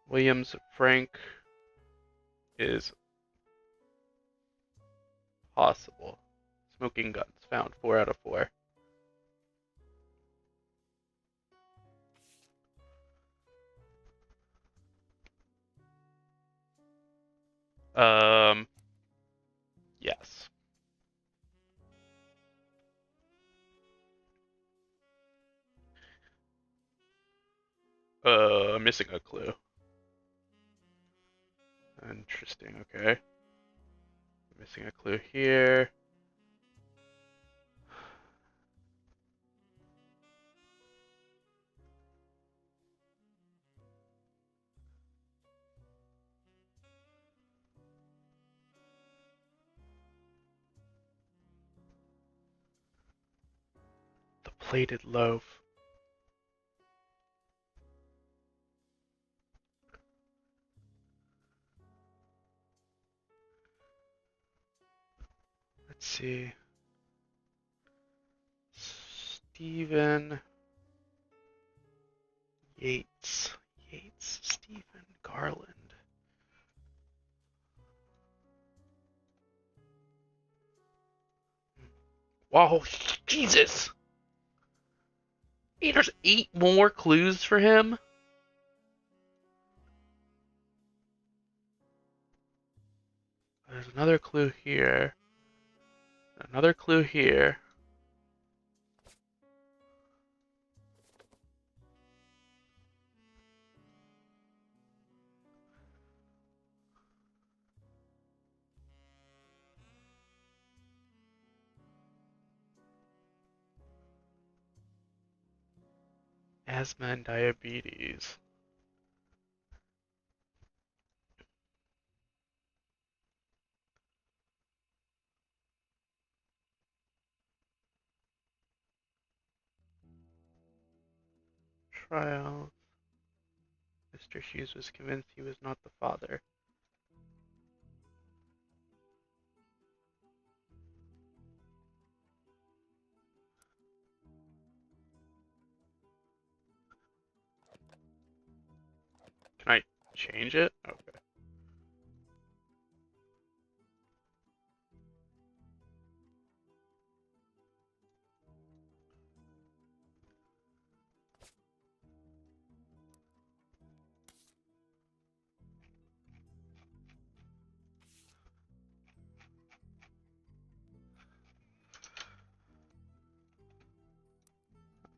Williams Frank is possible. Smoking guns found 4 out of 4. Yes. Missing a clue. Interesting, okay. Missing a clue here. The plated loaf. Let's see. Stephen Yates. Stephen Garland. Whoa, Jesus! Hey, there's 8 more clues for him? There's another clue here. Another clue here. Asthma and diabetes. Trial. Mr. Hughes was convinced he was not the father. Can I change it? Okay.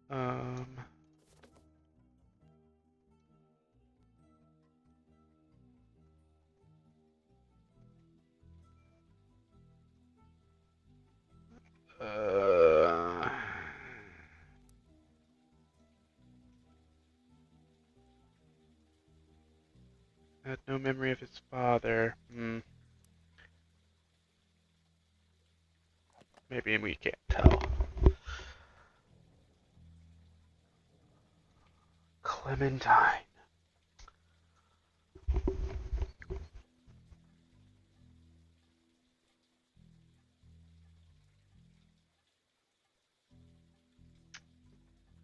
Um. Uh. Had no memory of his father. Maybe we can't tell. Clementine.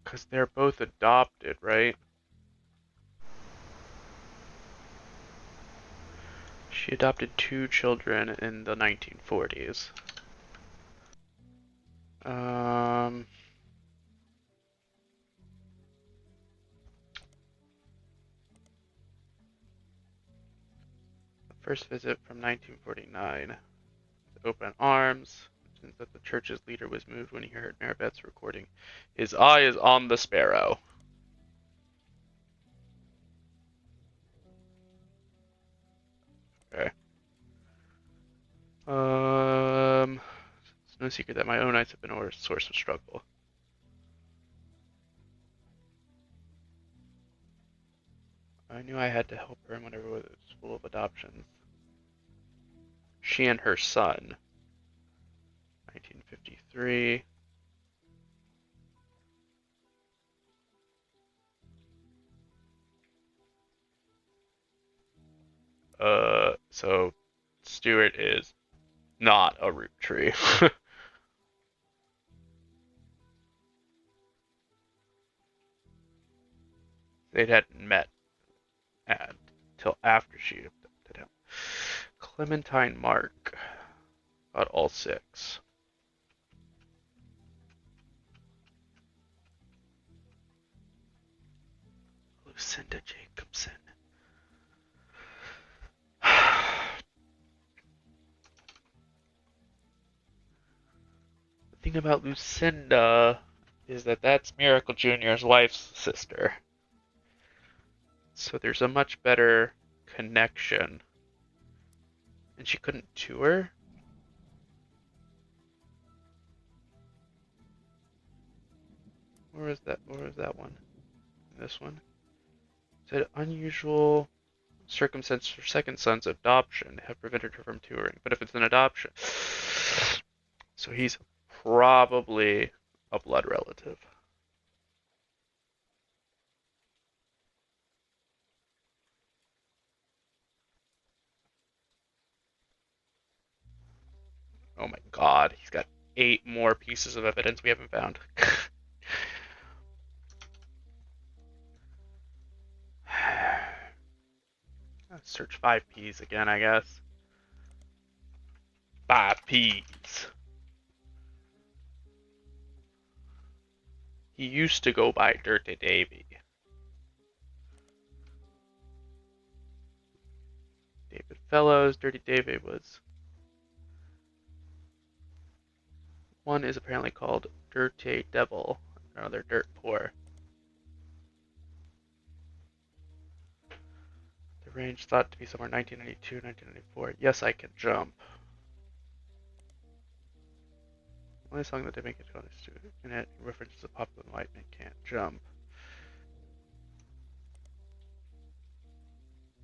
Because they're both adopted, right? She adopted 2 children in the 1940s. Um. First visit from 1949. Open arms. Mentions that the church's leader was moved when he heard Maribeth's recording. His eye is on the sparrow. Okay. It's no secret that my own eyes have been a source of struggle. I knew I had to help her whenever it was full of adoptions. She and her son. 1953. So Stuart is not a Roottree. They hadn't met. And till after she abducted him. Clementine Mark got all 6. Lucinda Jacobson. The thing about Lucinda is that that's Miracle Jr.'s wife's sister. So there's a much better connection. And she couldn't tour? Where was that? Where was that one? This one? It said unusual circumstances for second son's adoption have prevented her from touring. But if it's an adoption, so he's probably a blood relative. Oh my god, he's got 8 more pieces of evidence we haven't found. Search 5Ps again, I guess. 5Ps. He used to go by Dirty Davy. David Fellows, Dirty Davy was. One is apparently called Dirty Devil, another Dirt Poor. The range thought to be somewhere 1992, 1994. Yes, I Can Jump. Only song that they make it to in it references a popular white man can't jump.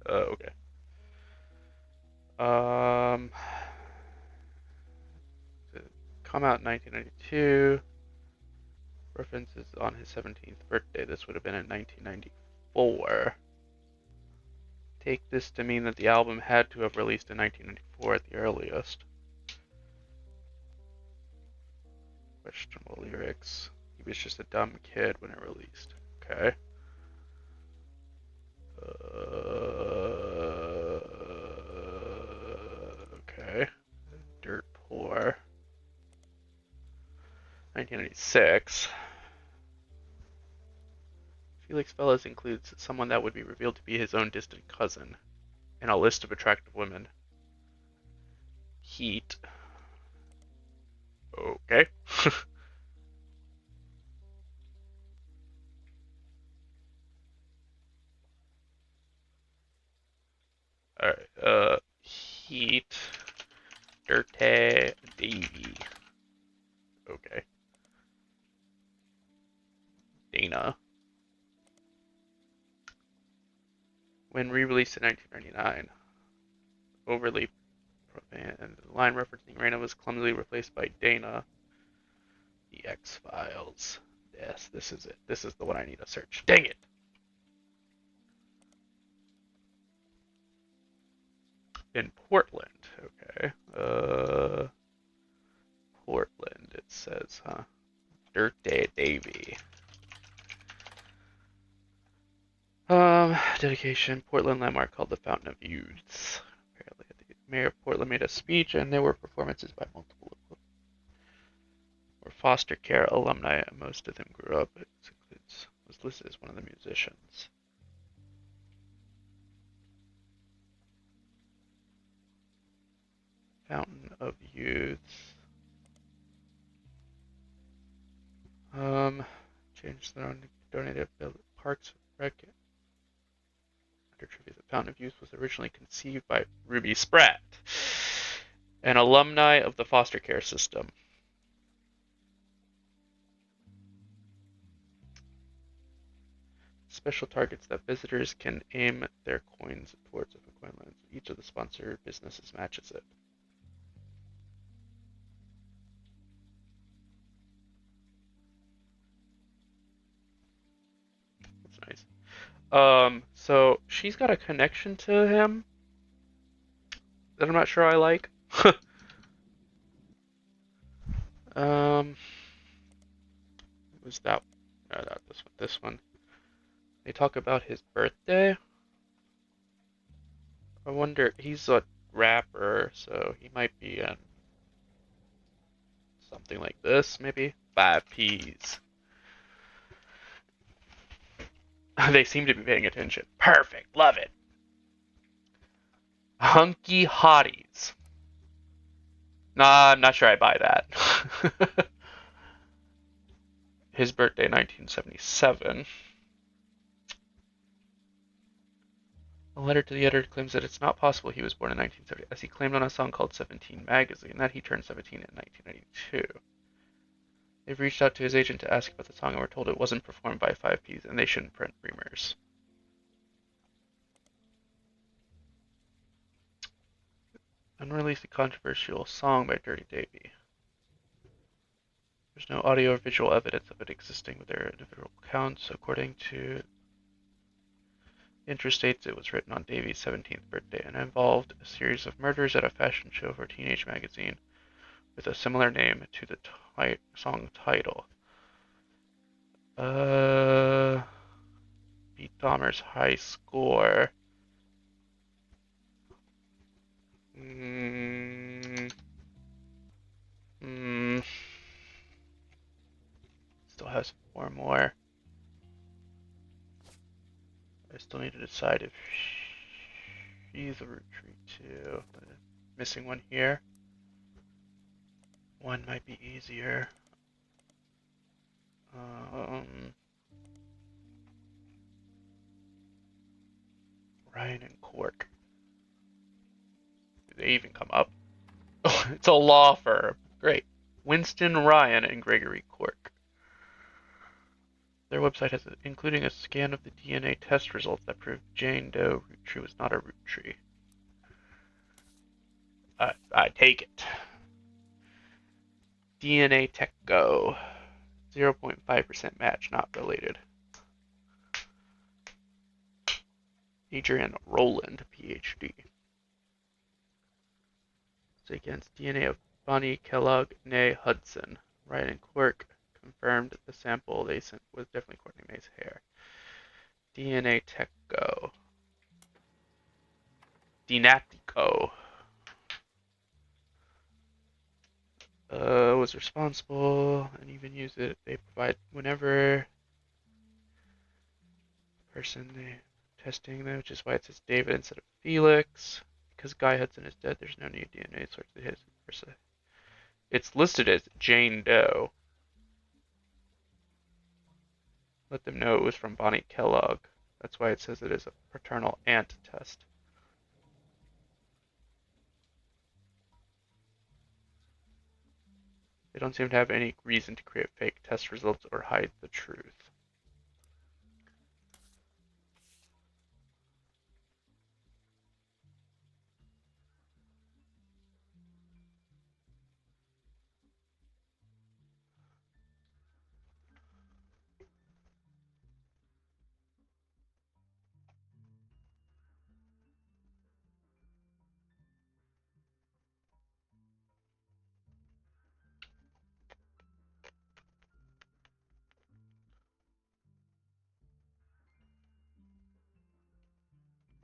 Okay. Come out in 1992. References on his 17th birthday. This would have been in 1994. Take this to mean that the album had to have released in 1994 at the earliest. Questionable lyrics. He was just a dumb kid when it released. Okay. Okay. Dirt Poor. 1996. Felix Fellas includes someone that would be revealed to be his own distant cousin in a list of attractive women. Heat. Okay. Alright, Heat. Dirty Davy. Okay. Dana. When re-released in 1999, overly profane, and the line referencing Raina was clumsily replaced by Dana. The X-Files. Yes, this is it. This is the one I need to search. Dang it! In Portland. Okay. Portland, it says, huh? Dirty Davy. Dedication. Portland landmark called the Fountain of Youths. Apparently, the mayor of Portland made a speech, and there were performances by multiple foster care alumni. Most of them grew up. It was listed as one of the musicians. Fountain of Youths. Changed their own donated parks rec. Under trivia, the Fountain of Youth was originally conceived by Ruby Spratt, an alumni of the foster care system. Special targets that visitors can aim their coins towards if a coin lands. Each of the sponsor businesses matches it. That's nice. So she's got a connection to him that I'm not sure I like. Was that? No, not this one. This one. They talk about his birthday. I wonder, he's a rapper, so he might be in something like this, maybe? 5Ps. They seem to be paying attention. Perfect, love it. Hunky Hotties. Nah, I'm not sure I buy that. His birthday, 1977. A letter to the editor claims that it's not possible he was born in 1970, as he claimed on a song called 17 Magazine that he turned 17 in 1992. They've reached out to his agent to ask about the song and were told it wasn't performed by 5Ps and they shouldn't print rumors. Unreleased controversial song by Dirty Davy. There's no audio or visual evidence of it existing with their individual accounts. According to Interstates, it was written on Davy's 17th birthday and involved a series of murders at a fashion show for a teenage magazine with a similar name to the song title. Beat Dahmer's high score. Still has 4 more. I still need to decide if she's a Roottree too. Missing one here. One might be easier. Ryan and Cork. Do they even come up? Oh, it's a law firm. Great. Winston Ryan and Gregory Cork. Their website has including a scan of the DNA test results that proved Jane Doe Roottree was not a Roottree. I take it. DNA Tech Go. 0.5% match, not related. Adrian Rowland, PhD. It's against DNA of Bonnie Kellogg, née Hudson. Ryan and Quirk confirmed that the sample they sent was definitely Courtney May's hair. DNA Tech Go. Dinatico. Was responsible and even used it. They provide whenever person they testing them, which is why it says David instead of Felix. Because Guy Hudson is dead, there's no new DNA source to his person. It's listed as Jane Doe. Let them know it was from Bonnie Kellogg. That's why it says it is a paternal aunt test. They don't seem to have any reason to create fake test results or hide the truth.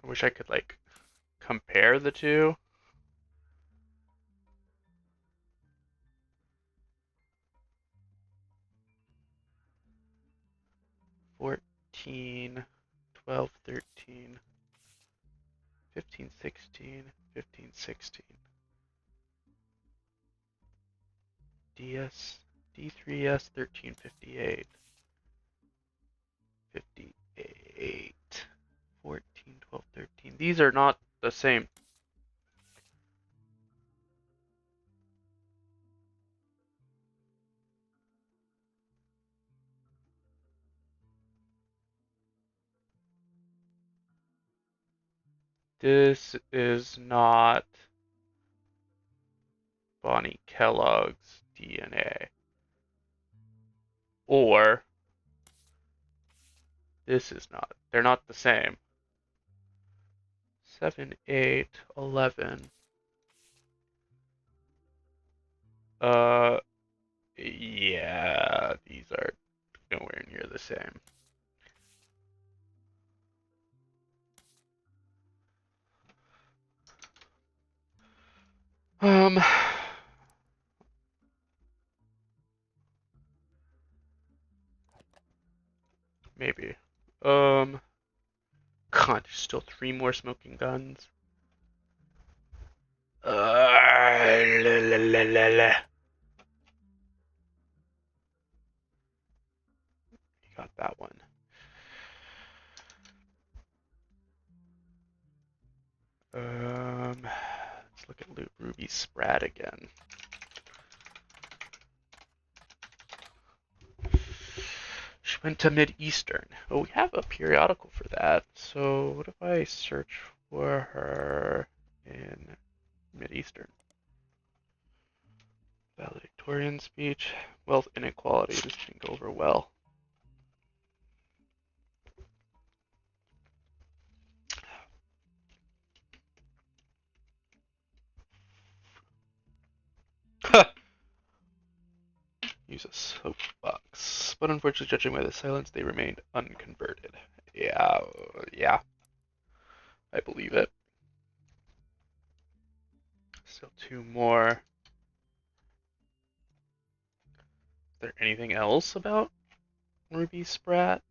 I wish I could, like, compare the two. $14, $12, $13, $15, $16, $15, $16. D3S 1358. 58. 14, 12, 13. These are not the same. This is not Bonnie Kellogg's DNA. Or this is not. They're not the same. 7, 8, 11. Yeah, these are nowhere near the same. God, there's still 3 more smoking guns. La, la, la, la. You got that one. Let's look at Loot Ruby Sprat again. She went to Mid-Eastern. Oh, we have a periodical for that. So what if I search for her in Mid-Eastern? Valedictorian speech. Wealth inequality. This didn't go over well. Use a soapbox. But unfortunately, judging by the silence, they remained unconverted. Yeah, I believe it. Still 2 more. Is there anything else about Ruby Sprat?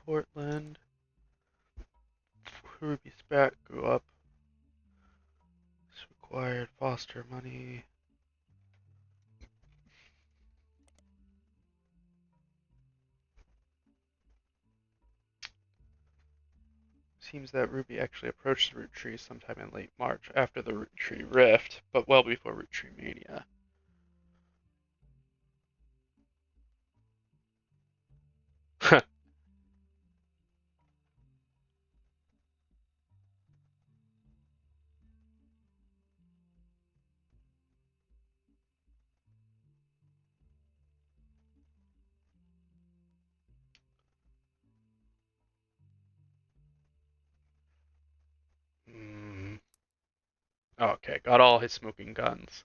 Portland. Ruby Sprat grew up. Required foster money. Seems that Ruby actually approached the Roottree sometime in late March after the Roottree Rift, but well before Roottreemania. Okay, got all his smoking guns.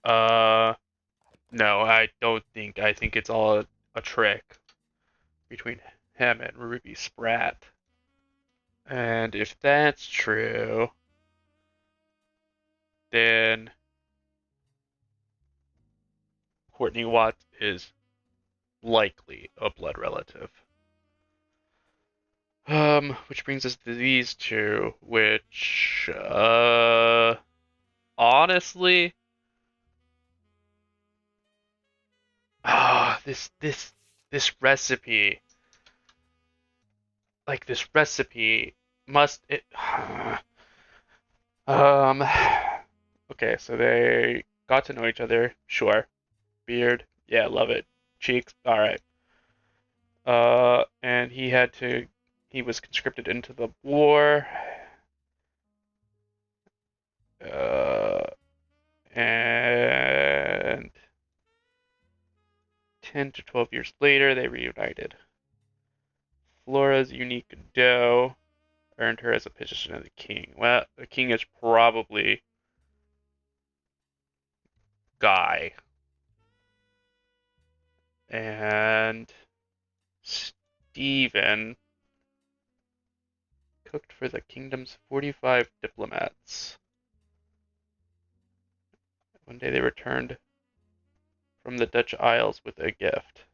Uh, no, I don't think. I think it's all a trick between him and Ruby Sprat. And if that's true, then Courtney Watts is likely a blood relative. Which brings us to these two, which, honestly, this recipe, this recipe must, um, okay, so they got to know each other, sure. Beard, yeah, love it. Cheeks, alright. And he was conscripted into the war. Uh, and 10 to 12 years later, they reunited. Flora's unique dough earned her as a position of the king. Well, the king is probably Guy. And Stephen cooked for the kingdom's 45 diplomats. One day they returned from the Dutch Isles with a gift.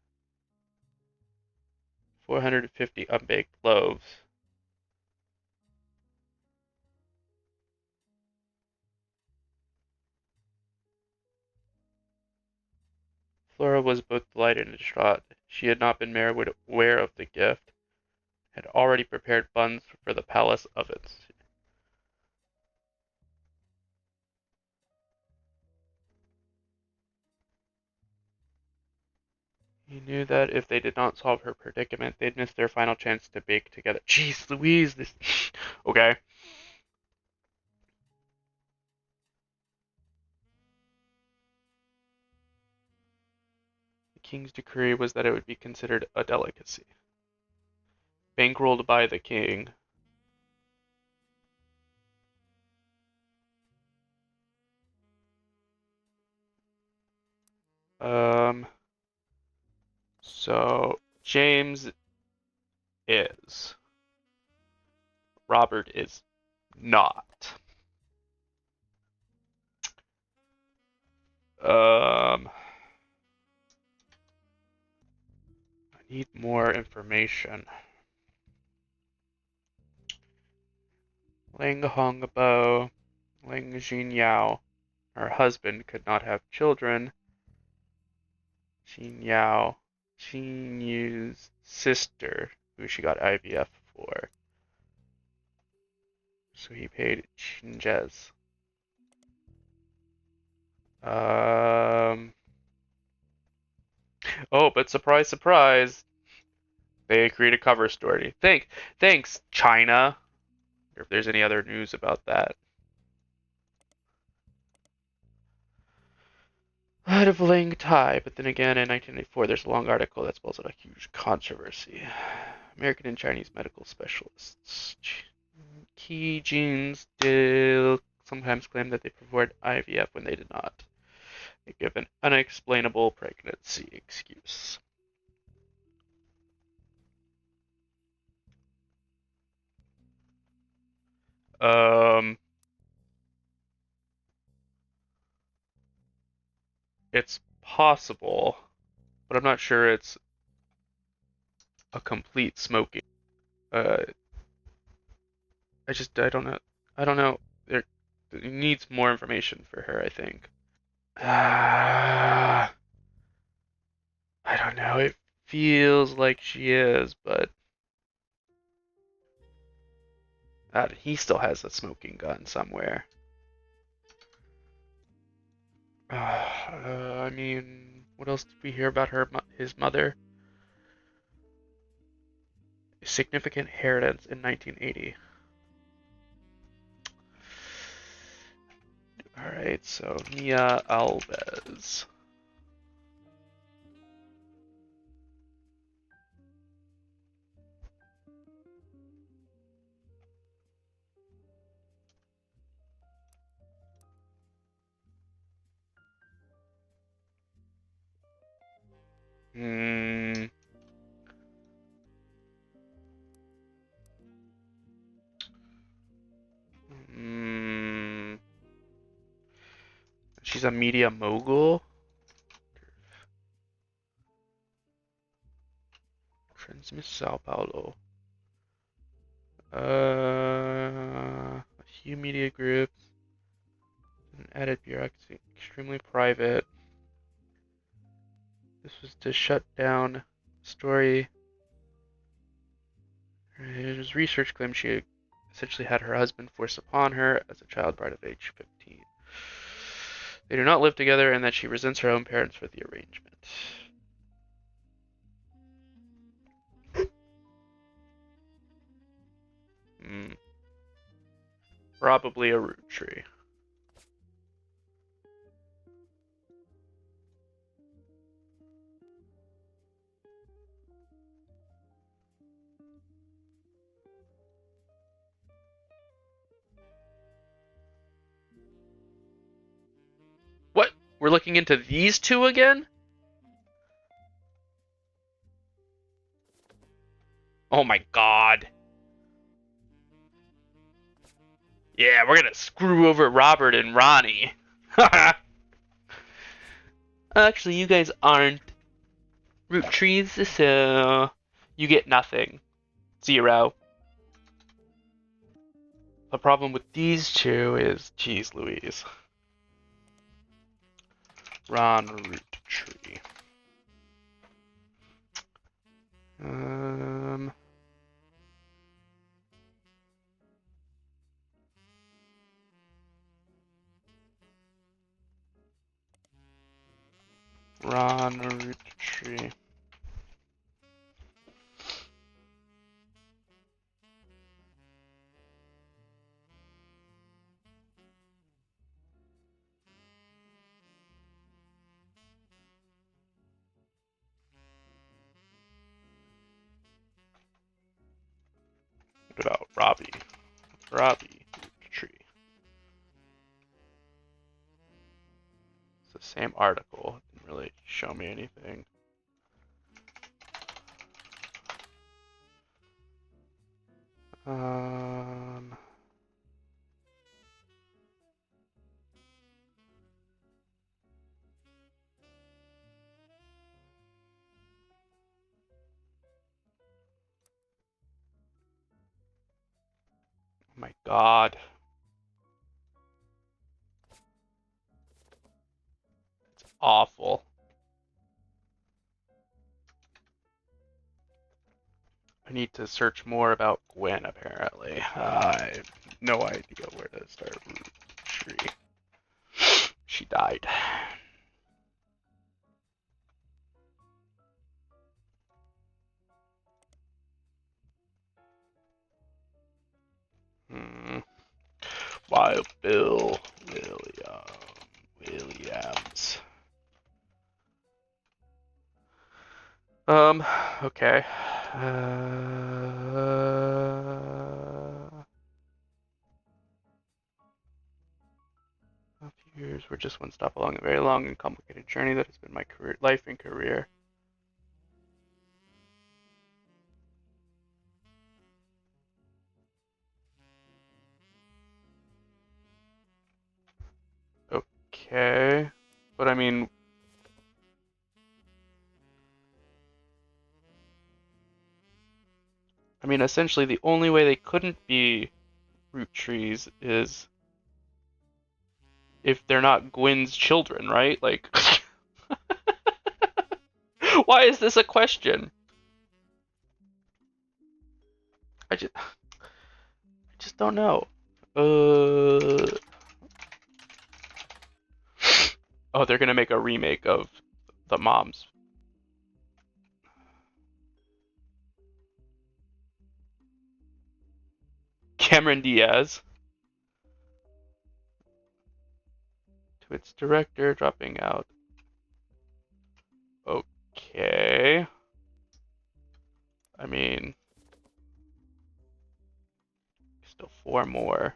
450 unbaked loaves. Flora was both delighted and distraught. She had not been made aware of the gift, had already prepared buns for the palace ovens. He knew that if they did not solve her predicament, they'd miss their final chance to bake together. Jeez Louise, this... Okay. The king's decree was that it would be considered a delicacy. Bankrolled by the king. Um, so James is. Robert is not. more information. Ling Hongbo, Ling Jinyao. Her husband could not have children. Jinyao, Jinyu's sister, who she got IVF for. So he paid Chinjez. Oh, but surprise, surprise, they create a cover story. Thanks, China. Or if there's any other news about that. Out of Ling Tai, but then again, in 1994, there's a long article that spells out a huge controversy. American and Chinese medical specialists. Key genes still sometimes claim that they performed IVF when they did not. They give an unexplainable pregnancy excuse. It's possible, but I'm not sure it's a complete smoking. Uh, I don't know. I don't know. There needs more information for her, I think. I don't know. It feels like she is, but he still has a smoking gun somewhere. I mean, what else did we hear about his mother? Significant inheritance in 1980. Alright, so Mia Alves. Hmm. Hmm. She's a media mogul. Transmit Sao Paulo. A few media groups. An added bureaucracy. Extremely private. This was to shut down story. His research claims she essentially had her husband forced upon her as a child bride of age 15. They do not live together and that she resents her own parents for the arrangement. Probably a Roottree. What? We're looking into these two again? Oh my god. Yeah, we're gonna screw over Robert and Ronnie. Actually, you guys aren't Roottrees, so you get nothing. 0. The problem with these two is, geez Louise. Ron Roottree. Ron Roottree. What about Robbie? Robbie Roottree. It's the same article. It didn't really show me anything. God. It's awful. I need to search more about Gwen, apparently. I have no idea where to start Roottree. She died. Wild Bill Williams. Okay. A few years were just one stop along a very long and complicated journey that has been my life and career. Okay. But I mean, essentially the only way they couldn't be root trees is if they're not Gwen's children, right? Like, why is this a question? I just don't know. Oh, they're gonna make a remake of the moms. Cameron Diaz. To its director, dropping out. Okay. I mean, still 4 more.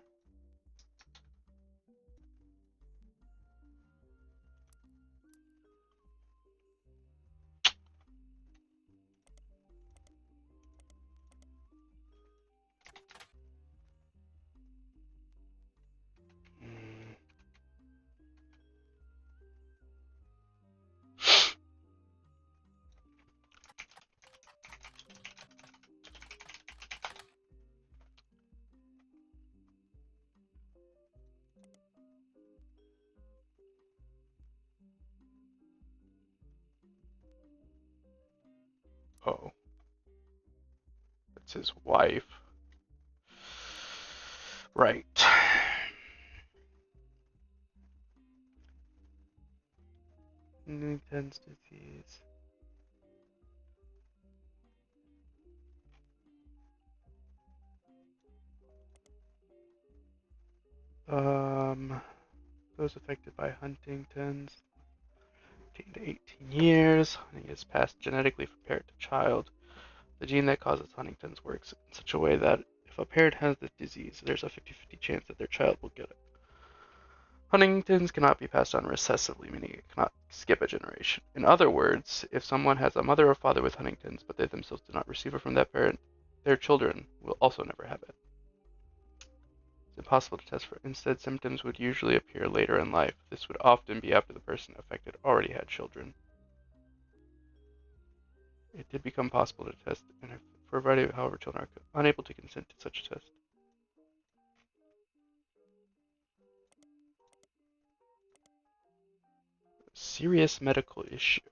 Oh, that's his wife. Right. Huntington's disease. Those affected by Huntington's, 15 to 18 years. Huntington is passed genetically from parent to child. The gene that causes Huntington's works in such a way that if a parent has the disease, there's a 50-50 chance that their child will get it. Huntington's cannot be passed on recessively, meaning it cannot skip a generation. In other words, if someone has a mother or father with Huntington's, but they themselves do not receive it from that parent, their children will also never have it. It's impossible to test for. Instead, symptoms would usually appear later in life. This would often be after the person affected already had children. It did become possible to test, and for a variety of however children are unable to consent to such a test. Serious medical issue.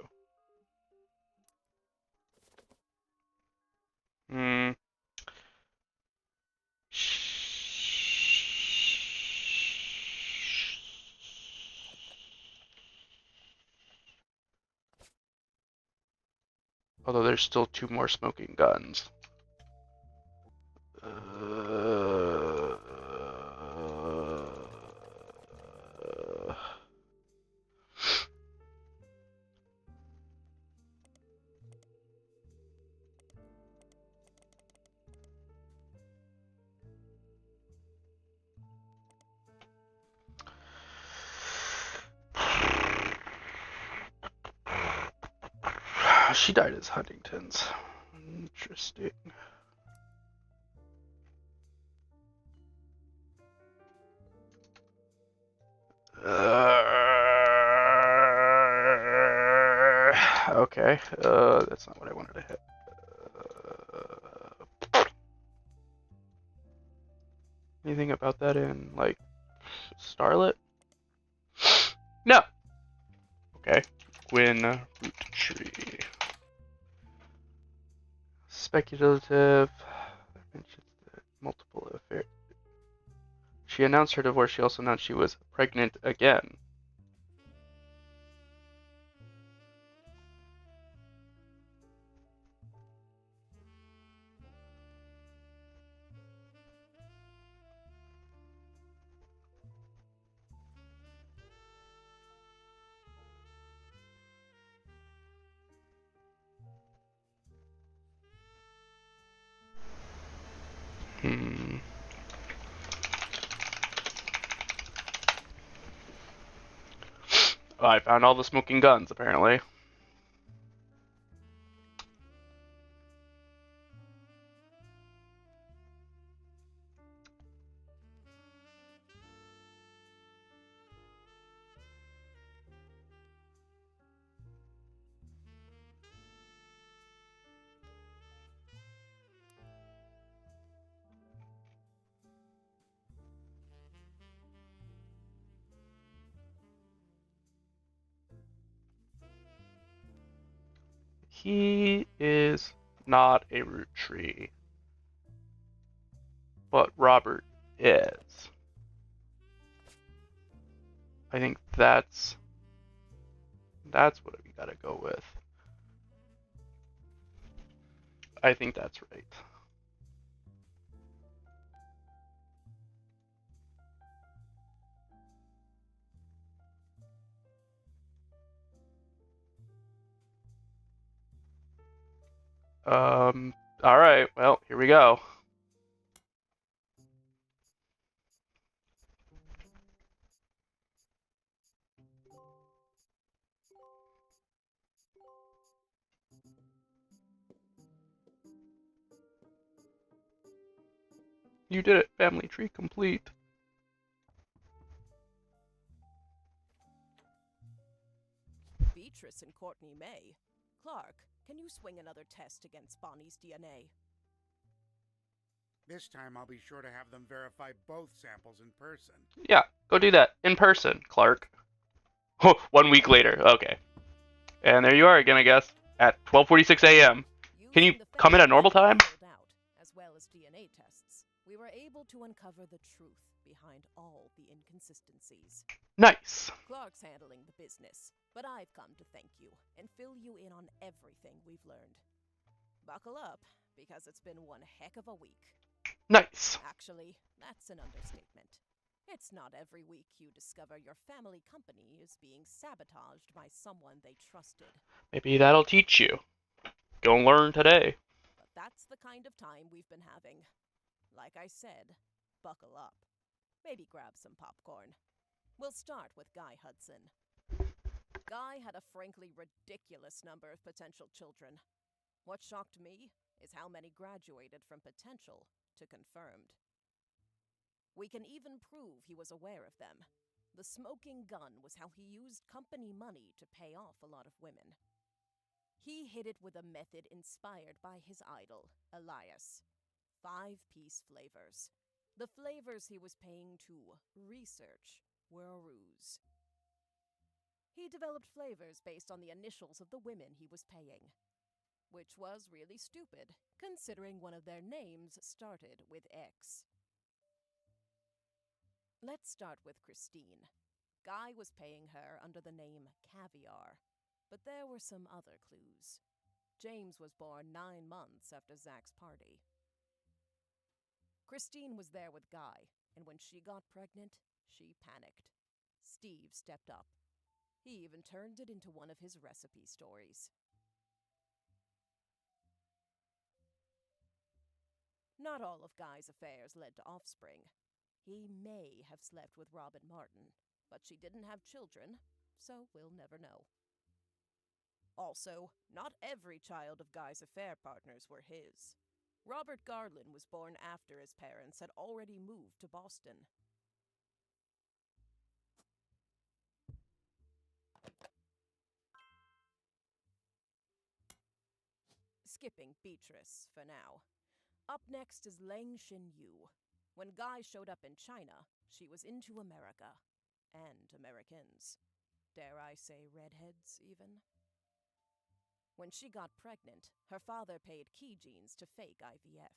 Hmm. Although there's still 2 more smoking guns. She died as Huntington's. Interesting. Okay. That's not what I wanted to hit. Anything that in, like, Starlet? No! Okay. Gwyn Roottree. Speculative. Multiple affairs. She announced her divorce. She also announced she was pregnant again. I found all the smoking guns, apparently. He is not a Roottree, but Robert is. I think that's what we gotta go with. I think that's right. All right. Well, here we go. You did it. Family tree complete. Beatrice and Courtney May. Clark, can you swing another test against Bonnie's DNA? This time I'll be sure to have them verify both samples in person. Yeah, go do that in person, Clark. 1 week later. Okay. And there you are again, I guess, at 12:46 a.m. Can you come in at normal time? As well as DNA tests, we were able to uncover the truth behind all the inconsistencies. Nice. Clark's handling the business, but I've come to thank you and fill you in on everything we've learned. Buckle up, because it's been one heck of a week. Nice. Actually, that's an understatement. It's not every week you discover your family company is being sabotaged by someone they trusted. Maybe that'll teach you. Go learn today. But that's the kind of time we've been having. Like I said, buckle up. Maybe grab some popcorn. We'll start with Guy Hudson. Guy had a frankly ridiculous number of potential children. What shocked me is how many graduated from potential to confirmed. We can even prove he was aware of them. The smoking gun was how he used company money to pay off a lot of women. He hid it with a method inspired by his idol, Elias. 5-piece flavors. The flavors he was paying to research were a ruse. He developed flavors based on the initials of the women he was paying. Which was really stupid, considering one of their names started with X. Let's start with Christine. Guy was paying her under the name Caviar, but there were some other clues. James was born 9 months after Zach's party. Christine was there with Guy, and when she got pregnant, she panicked. Steve stepped up. He even turned it into one of his recipe stories. Not all of Guy's affairs led to offspring. He may have slept with Robin Martin, but she didn't have children, so we'll never know. Also, not every child of Guy's affair partners were his. Robert Garland was born after his parents had already moved to Boston. Skipping Beatrice for now. Up next is Lang Shin Yu. When Guy showed up in China, she was into America. And Americans. Dare I say redheads, even? When she got pregnant, her father paid key genes to fake IVF.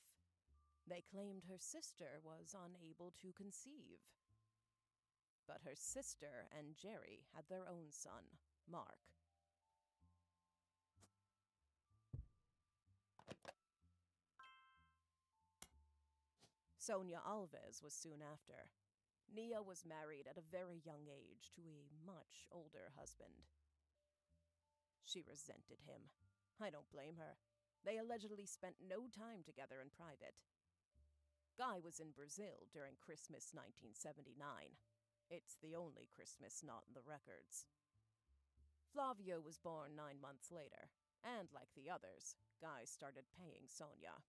They claimed her sister was unable to conceive. But her sister and Jerry had their own son, Mark. Sonia Alves was soon after. Nia was married at a very young age to a much older husband. She resented him. I don't blame her. They allegedly spent no time together in private. Guy was in Brazil during Christmas 1979. It's the only Christmas not in the records. Flavio was born 9 months later, and like the others, Guy started paying Sonia.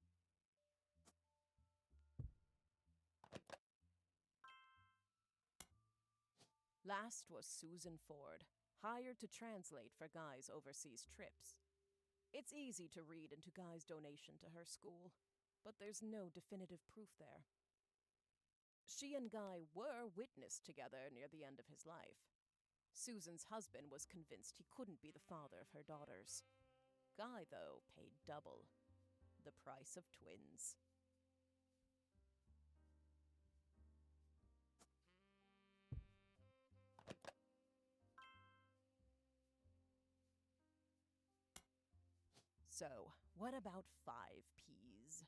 Last was Susan Ford, hired to translate for Guy's overseas trips. It's easy to read into Guy's donation to her school, but there's no definitive proof there. She and Guy were witnessed together near the end of his life. Susan's husband was convinced he couldn't be the father of her daughters. Guy, though, paid double. The price of twins. So, what about 5Ps?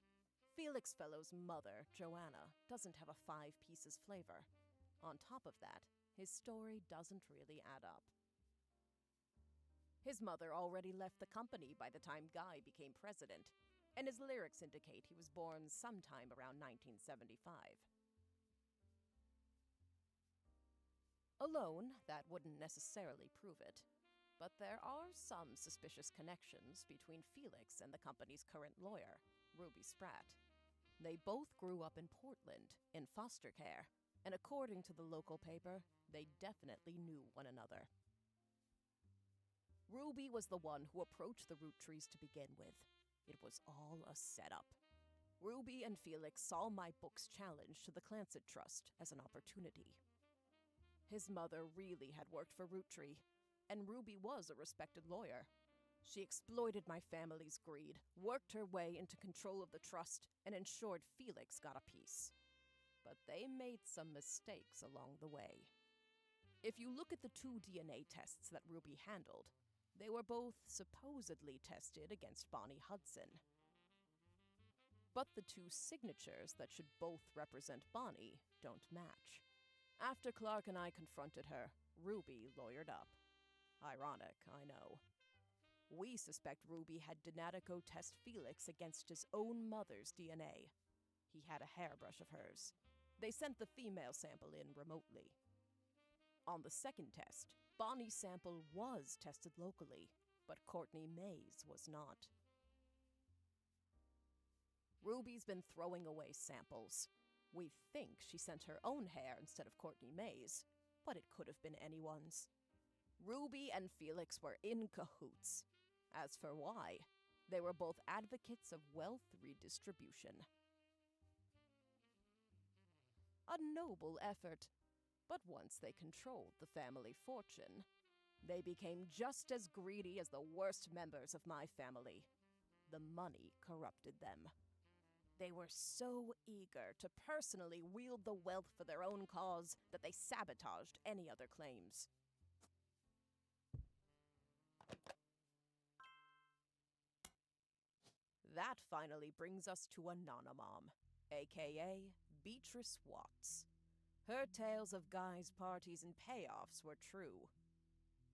Felix Fellow's mother, Joanna, doesn't have a 5 pieces flavor. On top of that, his story doesn't really add up. His mother already left the company by the time Guy became president, and his lyrics indicate he was born sometime around 1975. Alone, that wouldn't necessarily prove it, but there are some suspicious connections between Felix and the company's current lawyer, Ruby Spratt. They both grew up in Portland, in foster care, and according to the local paper, they definitely knew one another. Ruby was the one who approached the Roottrees to begin with. It was all a setup. Ruby and Felix saw my book's challenge to the Clancet Trust as an opportunity. His mother really had worked for Roottree, and Ruby was a respected lawyer. She exploited my family's greed, worked her way into control of the trust, and ensured Felix got a piece. But they made some mistakes along the way. If you look at the 2 DNA tests that Ruby handled, they were both supposedly tested against Bonnie Hudson. But the 2 signatures that should both represent Bonnie don't match. After Clark and I confronted her, Ruby lawyered up. Ironic, I know. We suspect Ruby had Donatico test Felix against his own mother's DNA. He had a hairbrush of hers. They sent the female sample in remotely. On the second test, Bonnie's sample was tested locally, but Courtney May's was not. Ruby's been throwing away samples. We think she sent her own hair instead of Courtney May's, but it could have been anyone's. Ruby and Felix were in cahoots. As for why, they were both advocates of wealth redistribution. A noble effort, but once they controlled the family fortune, they became just as greedy as the worst members of my family. The money corrupted them. They were so eager to personally wield the wealth for their own cause that they sabotaged any other claims. That finally brings us to Anonymom, aka Beatrice Watts. Her tales of Guy's parties and payoffs were true.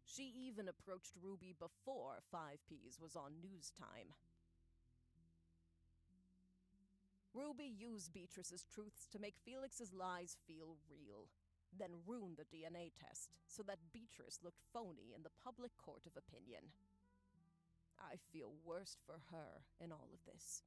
She even approached Ruby before 5Ps was on news time. Ruby used Beatrice's truths to make Felix's lies feel real, then ruined the DNA test so that Beatrice looked phony in the public court of opinion. I feel worst for her in all of this.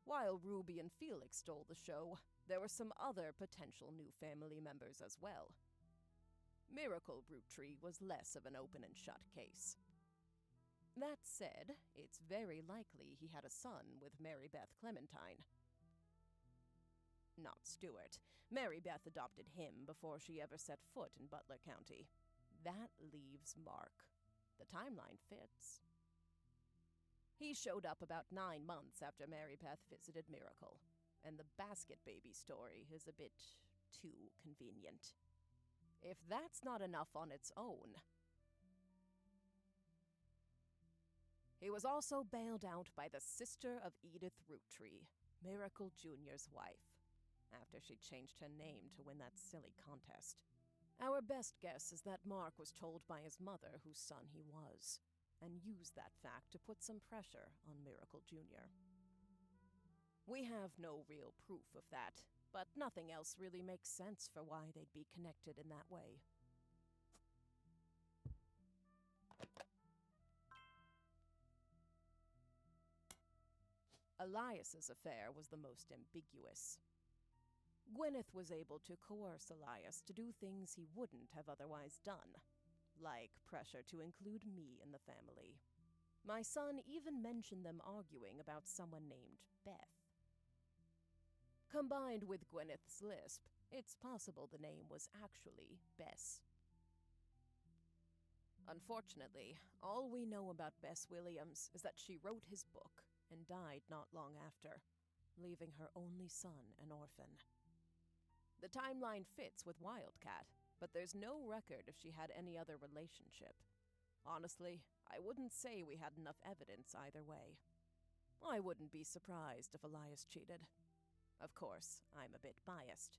While Ruby and Felix stole the show, there were some other potential new family members as well. Miracle Roottree was less of an open and shut case. That said, it's very likely he had a son with Mary Beth Clementine. Not Stewart. Mary Beth adopted him before she ever set foot in Butler County. That leaves Mark. The timeline fits. He showed up about 9 months after Mary Beth visited Miracle, and the basket baby story is a bit too convenient. If that's not enough on its own... He was also bailed out by the sister of Edith Roottree, Miracle Jr.'s wife, after she changed her name to win that silly contest. Our best guess is that Mark was told by his mother whose son he was, and used that fact to put some pressure on Miracle Jr. We have no real proof of that, but nothing else really makes sense for why they'd be connected in that way. Elias's affair was the most ambiguous. Gwyneth was able to coerce Elias to do things he wouldn't have otherwise done, like pressure to include me in the family. My son even mentioned them arguing about someone named Beth. Combined with Gwyneth's lisp, it's possible the name was actually Bess. Unfortunately, all we know about Bess Williams is that she wrote his book and died not long after, leaving her only son an orphan. The timeline fits with Wildcat, but there's no record if she had any other relationship. Honestly, I wouldn't say we had enough evidence either way. I wouldn't be surprised if Elias cheated. Of course, I'm a bit biased.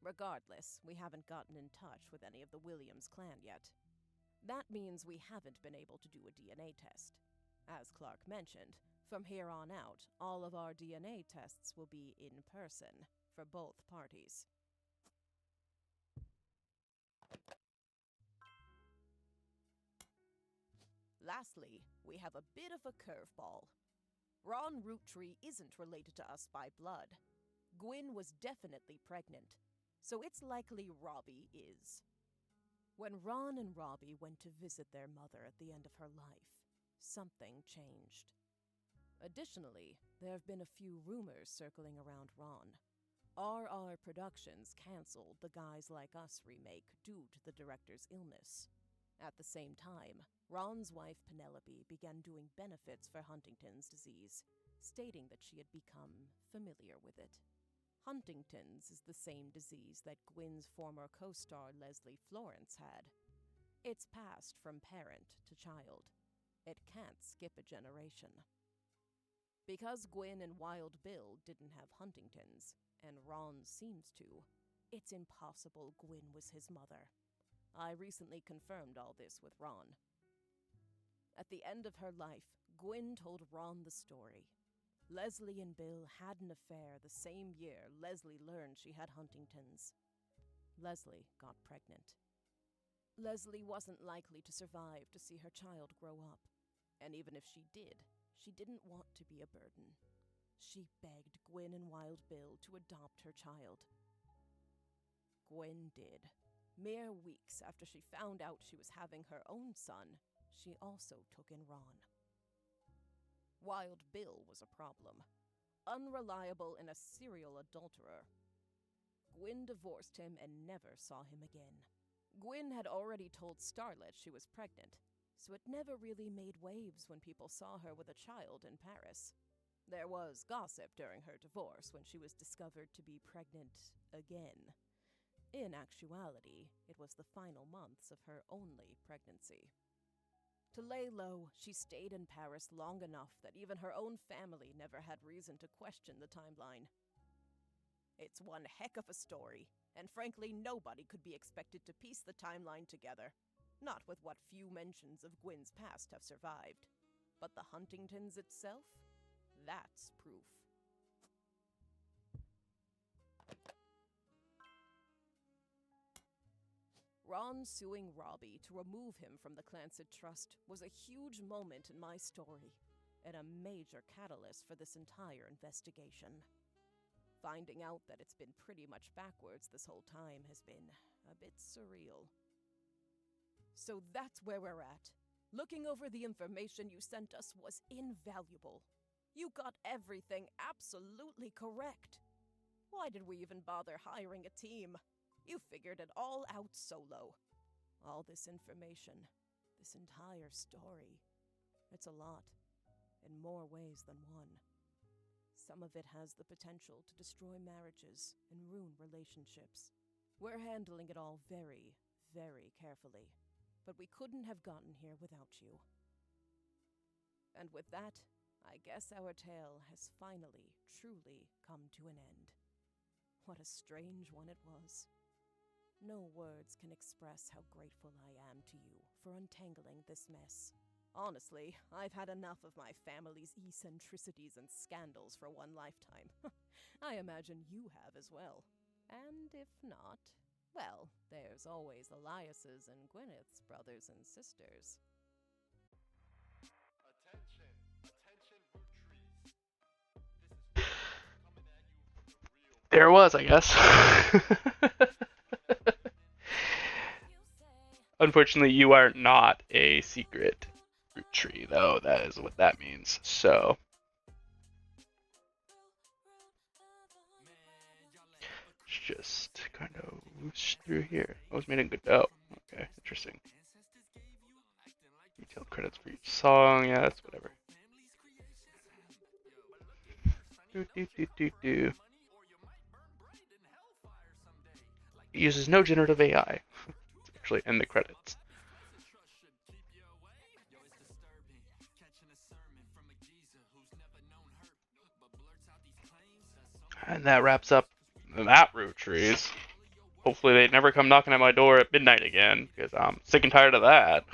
Regardless, we haven't gotten in touch with any of the Williams clan yet. That means we haven't been able to do a DNA test. As Clark mentioned, from here on out, all of our DNA tests will be in person for both parties. Lastly, we have a bit of a curveball. Ron Roottree isn't related to us by blood. Gwyn was definitely pregnant, so it's likely Robbie is. When Ron and Robbie went to visit their mother at the end of her life, something changed. Additionally, there have been a few rumors circling around Ron. RR Productions canceled the Guys Like Us remake due to the director's illness. At the same time, Ron's wife Penelope began doing benefits for Huntington's disease, stating that she had become familiar with it. Huntington's is the same disease that Gwyn's former co-star Leslie Florence had. It's passed from parent to child. It can't skip a generation. Because Gwyn and Wild Bill didn't have Huntington's, and Ron seems to, it's impossible Gwyn was his mother. I recently confirmed all this with Ron. At the end of her life, Gwyn told Ron the story. Leslie and Bill had an affair the same year Leslie learned she had Huntington's. Leslie got pregnant. Leslie wasn't likely to survive to see her child grow up, and even if she did, she didn't want to be a burden. She begged Gwyn and Wild Bill to adopt her child. Gwyn did. Mere weeks after she found out she was having her own son, she also took in Ron. Wild Bill was a problem. Unreliable and a serial adulterer. Gwyn divorced him and never saw him again. Gwyn had already told Starlet she was pregnant, so it never really made waves when people saw her with a child in Paris. There was gossip during her divorce when she was discovered to be pregnant again. In actuality, it was the final months of her only pregnancy. To lay low, she stayed in Paris long enough that even her own family never had reason to question the timeline. It's one heck of a story, and frankly nobody could be expected to piece the timeline together. Not with what few mentions of Gwyn's past have survived. But the Huntingtons itself? That's proof. Ron suing Robbie to remove him from the Clancid Trust was a huge moment in my story, and a major catalyst for this entire investigation. Finding out that it's been pretty much backwards this whole time has been a bit surreal. So that's where we're at. Looking over the information you sent us was invaluable. You got everything absolutely correct. Why did we even bother hiring a team? You figured it all out solo. All this information, this entire story. It's a lot, in more ways than one. Some of it has the potential to destroy marriages and ruin relationships. We're handling it all very, very carefully, but we couldn't have gotten here without you. And with that, I guess our tale has finally, truly come to an end. What a strange one it was. No words can express how grateful I am to you for untangling this mess. Honestly, I've had enough of my family's eccentricities and scandals for one lifetime. I imagine you have as well. And if not, well, there's always Elias's and Gwyneth's brothers and sisters. Attention, attention, Rootrees. This is coming at you from the real. There it was, I guess. Unfortunately, you are not a secret Roottree, though. That is what that means. So, let's just kind of whoosh through here. I was made good. Oh, okay, interesting. Detailed credits for each song. Yeah, that's whatever. Do. It uses no generative AI. It's actually in the credits. And that wraps up that Roottrees. Hopefully they never come knocking at my door at midnight again, because I'm sick and tired of that.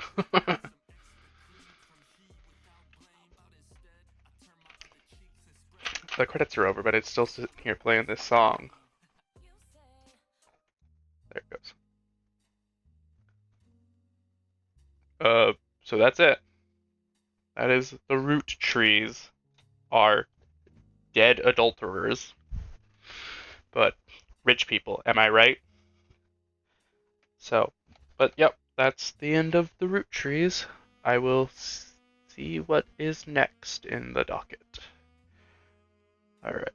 The credits are over, but it's still sitting here playing this song. There it goes. So that's it. That is the Roottrees Are Dead Adulterers. But rich people, am I right? So, but yep, that's the end of the Roottrees. I will see what is next in the docket. Alright.